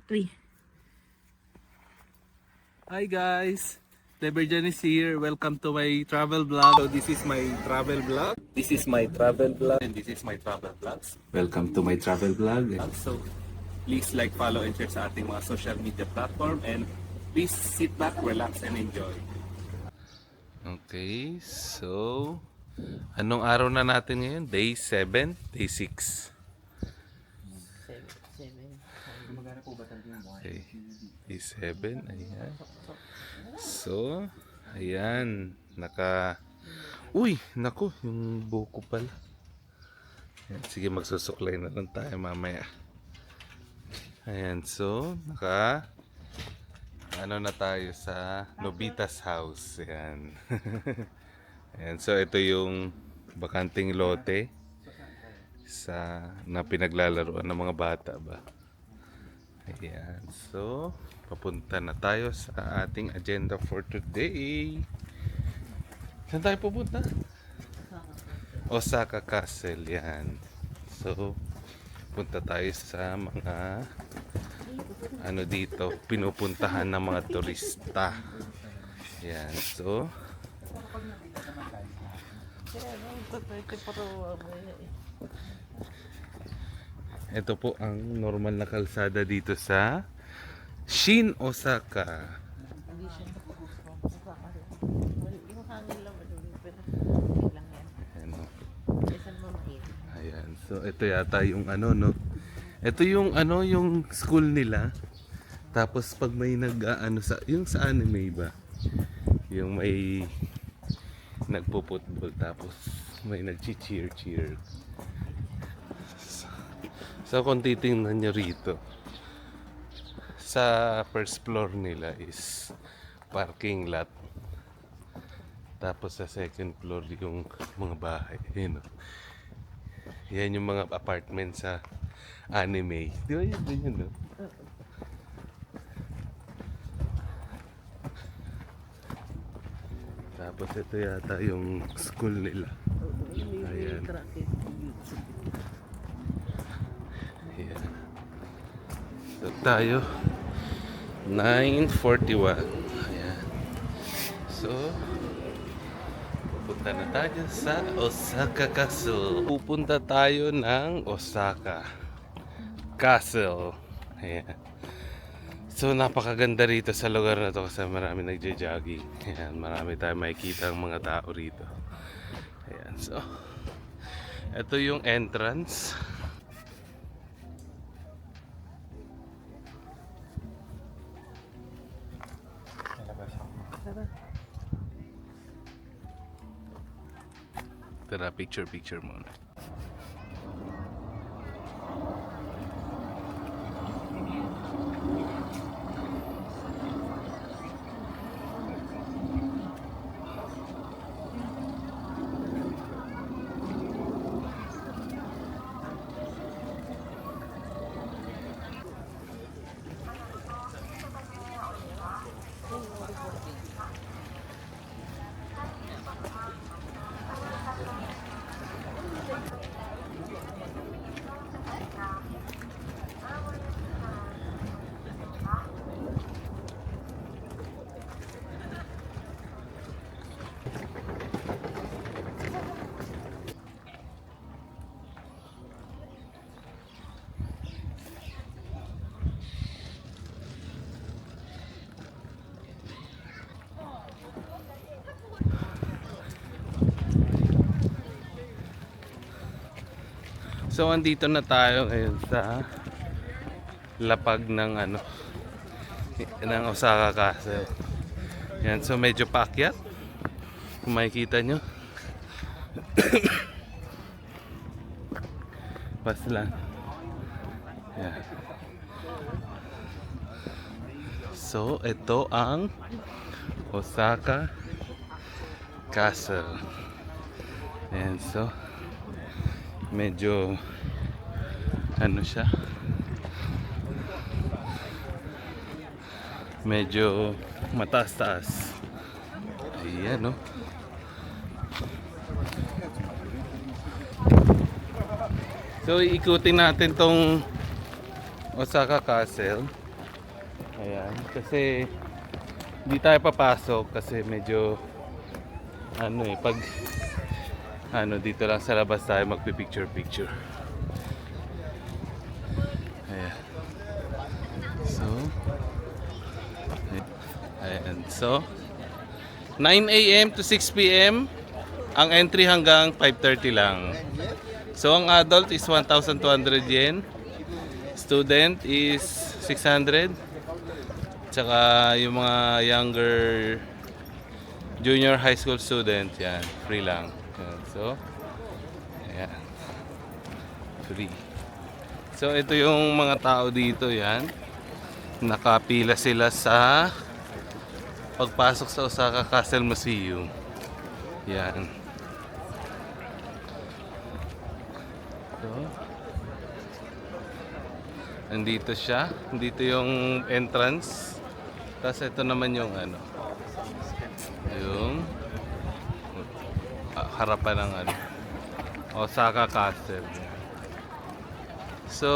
3. Hi guys, Leberjan is here. Welcome to my travel vlog. So this is my travel vlog. This is my travel vlog and this is my travel vlogs. Welcome to my travel vlog. So please like, follow and share sa ating mga social media platform and please sit back, relax and enjoy. Okay, so anong araw na natin ngayon? Day 7, day 6. Okay, day 7, ayan. So, ayan, Uy, naku, yung buko pala. Ayan, sige, magsusuklay na lang tayo mamaya. Ayan, so, ano na tayo sa Nobita's house. Ayan. Ayan, so ito yung bakanting lote na pinaglalaroan ng mga bata ba. Ayan, so papunta na tayo sa ating agenda for today. Saan tayo pupunta? Osaka Castle, yan. So punta tayo sa mga dito, pinupuntahan ng mga turista. Yan, so ito po ang normal na kalsada dito sa Shin Osaka. Ayan, so ito yata yung no. Ito yung yung school nila. Tapos pag may yung sa anime ba? Yung may nagpo-football tapos may nagchi-cheer. So kung titingnan nyo rito, sa first floor nila is parking lot. Tapos sa second floor yung mga bahay. Yan yung mga apartment sa anime. Di ba yun, no? Tapos ito yata yung school nila. Ayan. Ayan. So tayo 9:41. Ayan. So pupunta na tayo sa Osaka Castle. Pupunta tayo ng Osaka Castle. Ayan. So napakaganda rito sa lugar na to kasi marami nagja-jogging. Ayan, marami tayong makikita ang mga tao rito. Ayan, so ito yung entrance. Tara, picture muna. So andito na tayo ngayon sa lapag ng ng Osaka Castle. Yan, so medyo paakyat. Kung makikita nyo. Pas lang. Yan. So ito ang Osaka Castle. Yan, so medyo siya, medyo mataas-taas. Ayan, no? So ikutin natin tong Osaka Castle. Ayan, kasi hindi tayo papasok kasi medyo ano eh, pag ano dito lang sa labas tayo magpi-picture. Ayan. So, ayan. So, 9 a.m. to 6 p.m. Ang entry hanggang 5:30 lang. So, ang adult is 1,200 yen. Student is 600. Tsaka yung mga younger junior high school student, yan, free lang. Yan. So, ayan. Free. So, ito yung mga tao dito, yan. Nakapila sila sa pagpasok sa Osaka Castle Museum. Yan. So, nandito siya. Nandito yung entrance. Tapos ito naman yung ano. Yung harapan ng ano. Osaka Castle. So,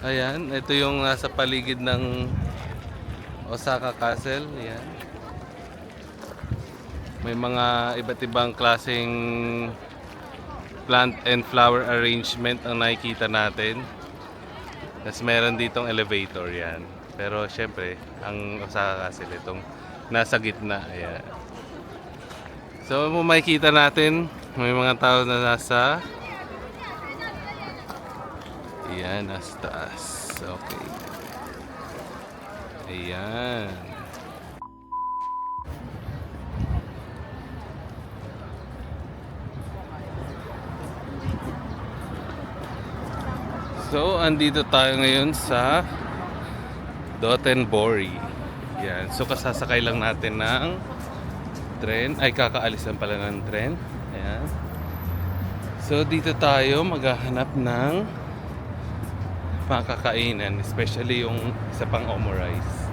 ayan. Ito yung nasa paligid ng Osaka Castle. Ayan. May mga iba't ibang klaseng plant and flower arrangement ang nakikita natin. Tapos meron ditong elevator yan. Pero syempre, ang Osaka Castle itong nasa gitna. Ayan. So makikita natin, may mga tao na nasa ayan, nasa taas. Okay. Ayan. So, andito tayo ngayon sa Dotonbori. Yan. So, kasasakay lang natin ng tren. Ay, kakaalisan pala ng tren. Ayan. So, dito tayo maghahanap ng makakainan. Especially yung isa pang omurice.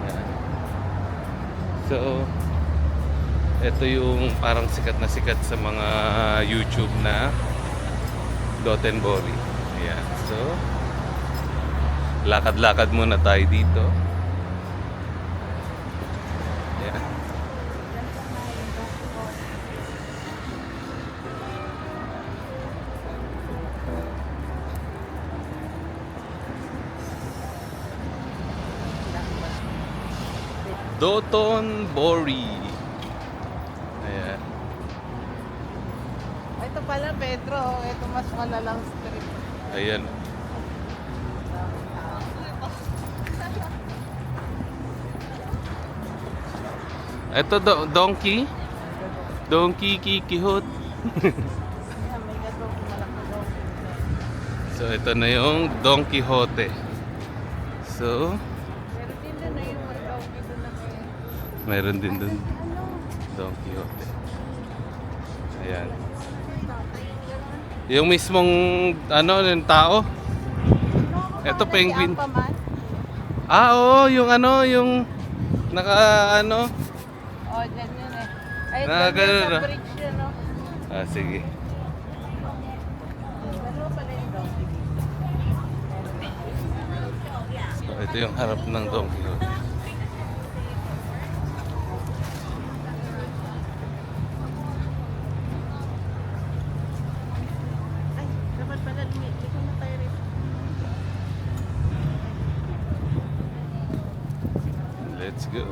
Ayan. So, ito yung parang sikat na sikat sa mga YouTube na Dotonbori. Ayan. So, lakad-lakad muna tayo dito. Ayan. Dotonbori. Ayan. Ito pala, Pedro. Ito mas malalang street. Ayan. Ito donkey. Donkey Kikihot. May gatong malaki daw. So ito na yung Don Quixote. So Pero din na yung mga doggy doon na kayo. meron din dun Don Quixote. Ayan. Yung mismong ano yung tao. Ito penguin. Ah, oo, yung ano, yung naka ano. Oh, dyan yun eh. Ay, Ah, dyan ganun, yun no? sa bridge yun, no? Ah, sige. Dalawa pala yung doggy. So, ito yung harap ng Don Quixote. Ay, dapat pala lumili ko na tayo rin. Let's go.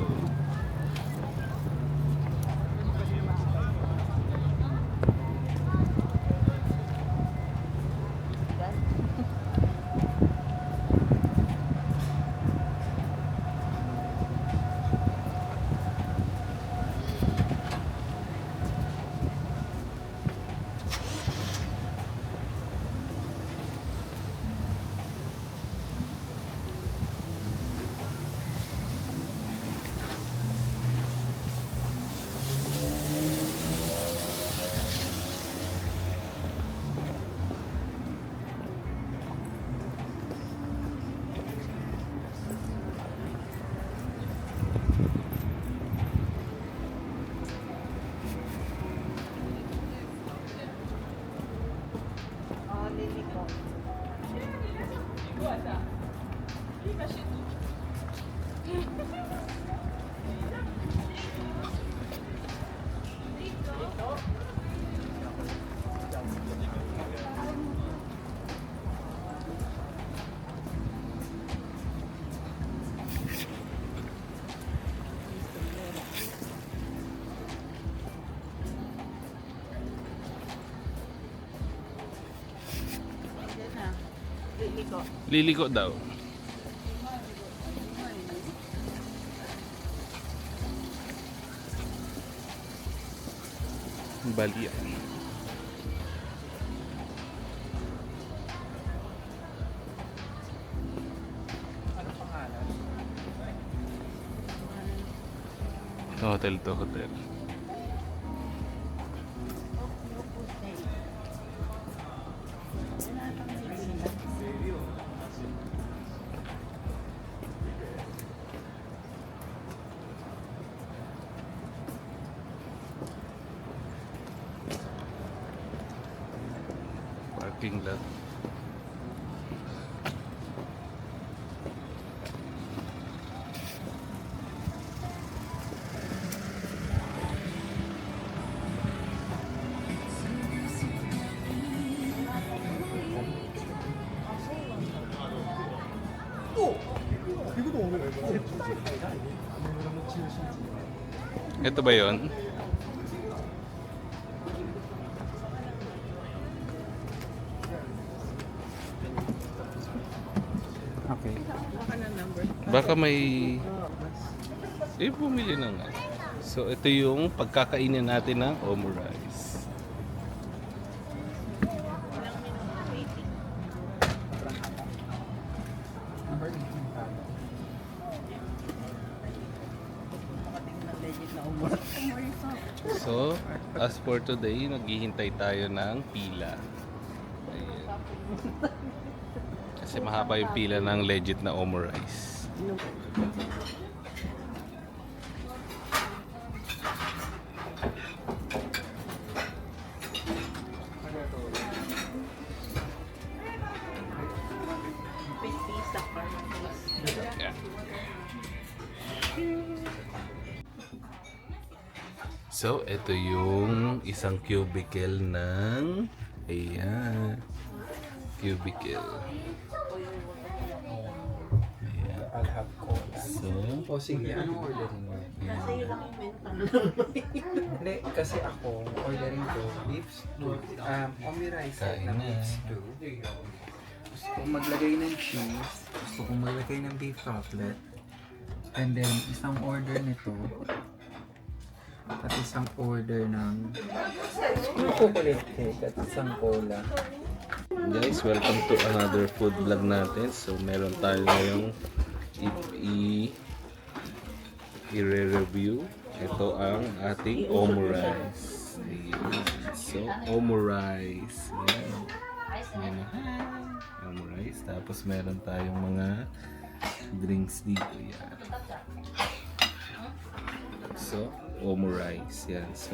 Yan na. Liliko. Liliko daw. Balian. Hotel to hotel. Parking lot. Ito ba yun? Okay. Baka na number. Baka may... bumili na nga. So, ito yung pagkakainin natin ng omurice. Ilang minuto waiting. Number 18 tayo. Makating na legit na umot. So, as for today, naghihintay tayo ng pila. Ayan. Kasi mahaba yung pila ng legit na omurice. Pista pa. Yeah. So, ito yung isang cubicle ng... Ayan. Cubicle. Ayan. I'll have cola. So, O sige, anong ordering mo? Kasi yun lang yung benta. Hindi, kasi ako, ordering ko beef stew, omurice Kain na na. beef stew. Gusto kong maglagay ng cheese, gusto kong maglagay ng beef cutlet, and then isang order nito, at isang order ng chocolate cake at isang cola. guys, welcome to another food vlog natin. So, meron tayo ngayong i-review. Ito ang ating omurice. Ayan. So, omurice. Ayan. Ayan. Omurice. Tapos meron tayong mga drinks dito. Ayan. So, omurice. Yan. So,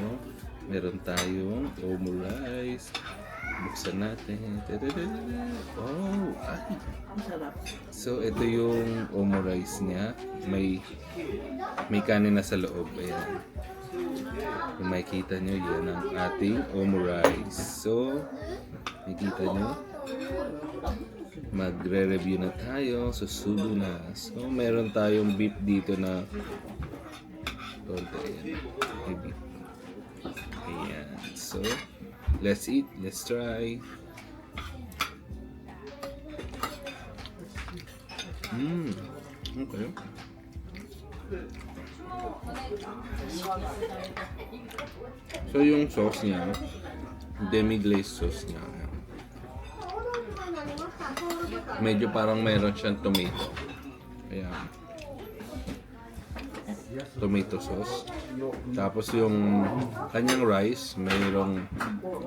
meron tayong omurice. Buksan natin. Oh, ay. So, ito yung omurice niya. May kanin na sa loob. Ayan. Kung makikita nyo, yan ang ating omurice. So, makikita nyo, magre-review na tayo. Susubo na. So, meron tayong beef dito na konti. Ayan. May beef. Ayan. So, let's eat. Let's try. Okay. So, yung sauce niya, demi-glaze sauce niya. Medyo parang meron siyang tomato. Ayan. Tomato sauce. Tapos yung kanyang rice, mayroong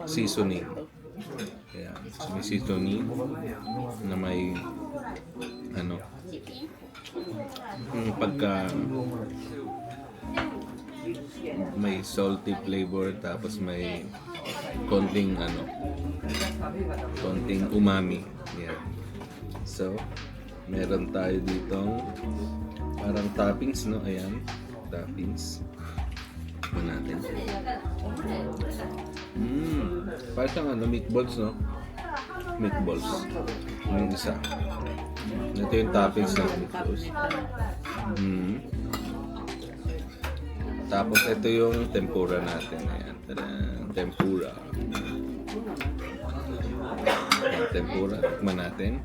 seasoning. Ayan. So, may seasoning na may yung pagka may salty flavor, tapos may konting umami. Yan. So, Meron tayo ditong parang toppings, no? Ayan, toppings. Ito natin. Parang siyang ano, meatballs, no? Meatballs. Yung isa. Ito yung toppings ng meatballs. Tapos ito yung tempura natin. Ayan, tadaan. Tempura. Ayan, tempura. Tikman natin.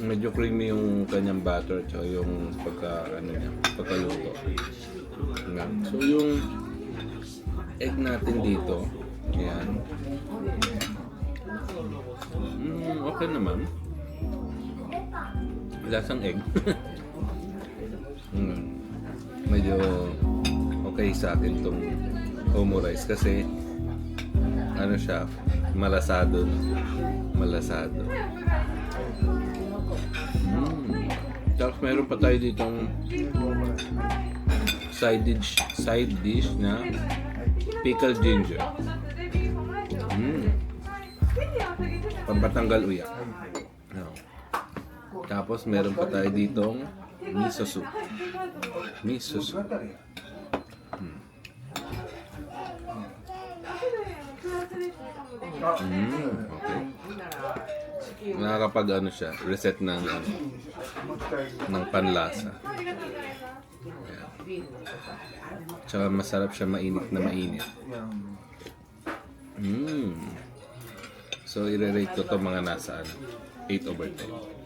Medyo creamy yung kanyang butter at yung pagkaluto. Ayan. So yung egg natin dito, ayan. Okay naman. Lasang egg. Medyo okay sa akin tong omurice kasi ano siya, malasado, no? Malasado. Tapos meron pa tayo ditong side dish na pickled ginger. Pampatanggal uyak. No. Tapos meron pa tayo ditong miso soup. Miso soup. Okay. Nakakapag ano siya, reset ng panlasa. Ayan. Tsaka masarap siya mainit na mainit. So i-rate ko to mga nasa 8/10.